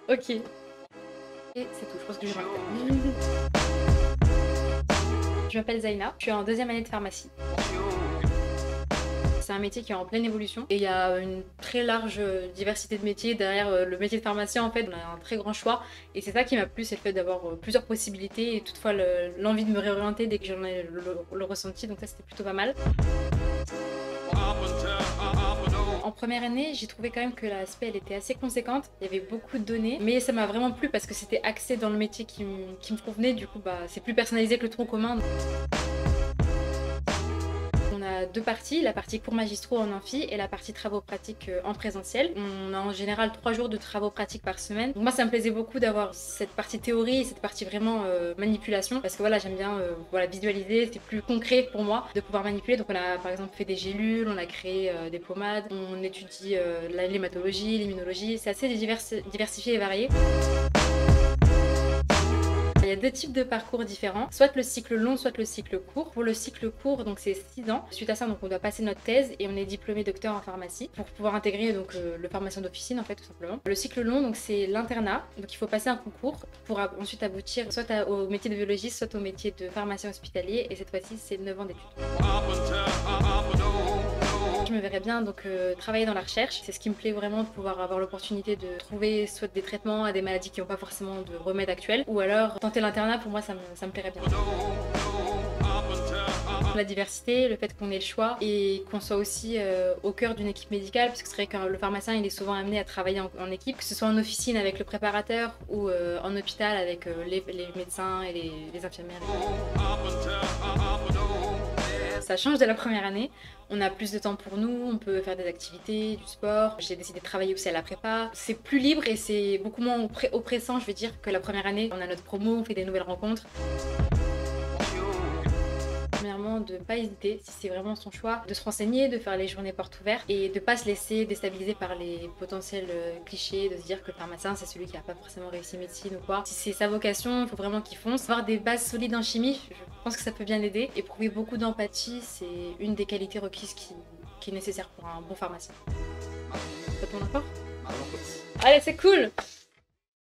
Ok. Et c'est tout, je pense que je vais m'arrêter. Je m'appelle Zaina, je suis en 2e année de pharmacie. C'est un métier qui est en pleine évolution et il y a une très large diversité de métiers. Derrière le métier de pharmacien, en fait, on a un très grand choix et c'est ça qui m'a plu, c'est le fait d'avoir plusieurs possibilités et toutefois l'envie de me réorienter dès que j'en ai le ressenti, donc ça c'était plutôt pas mal. En première année, j'ai trouvé quand même que l'aspect elle était assez conséquente, il y avait beaucoup de données, mais ça m'a vraiment plu parce que c'était axé dans le métier qui me convenait, du coup bah, c'est plus personnalisé que le tronc commun. On a 2 parties, la partie cours magistraux en amphi et la partie travaux pratiques en présentiel. On a en général 3 jours de travaux pratiques par semaine. Donc moi ça me plaisait beaucoup d'avoir cette partie théorie et cette partie vraiment manipulation parce que voilà j'aime bien voilà, visualiser, c'est plus concret pour moi de pouvoir manipuler. Donc on a par exemple fait des gélules, on a créé des pommades, on étudie l'hématologie, l'immunologie, c'est assez diversifié et varié. Il y a 2 types de parcours différents, soit le cycle long, soit le cycle court. Pour le cycle court, donc c'est 6 ans. Suite à ça, donc on doit passer notre thèse et on est diplômé docteur en pharmacie pour pouvoir intégrer donc le pharmacien d'officine en fait tout simplement. Le cycle long, donc c'est l'internat, donc il faut passer un concours pour ensuite aboutir soit au métier de biologiste, soit au métier de pharmacien hospitalier et cette fois-ci c'est 9 ans d'études. Je me verrais bien donc travailler dans la recherche. C'est ce qui me plaît vraiment, de pouvoir avoir l'opportunité de trouver soit des traitements à des maladies qui n'ont pas forcément de remède actuel, ou alors tenter l'internat, pour moi ça me plairait bien. La diversité, le fait qu'on ait le choix et qu'on soit aussi au cœur d'une équipe médicale, parce que c'est vrai que le pharmacien il est souvent amené à travailler en équipe, que ce soit en officine avec le préparateur ou en hôpital avec les médecins et les infirmières. Ça change dès la première année, on a plus de temps pour nous, on peut faire des activités, du sport. J'ai décidé de travailler aussi à la prépa. C'est plus libre et c'est beaucoup moins oppressant, je veux dire, que la première année. On a notre promo, on fait des nouvelles rencontres. Premièrement, de ne pas hésiter, si c'est vraiment son choix, de se renseigner, de faire les journées portes ouvertes et de ne pas se laisser déstabiliser par les potentiels clichés, de se dire que le pharmacien c'est celui qui n'a pas forcément réussi médecine ou quoi. Si c'est sa vocation, il faut vraiment qu'il fonce. Avoir des bases solides en chimie, je pense que ça peut bien aider. Éprouver beaucoup d'empathie, c'est une des qualités requises qui est nécessaire pour un bon pharmacien. Pas ton accord? Allez, c'est cool!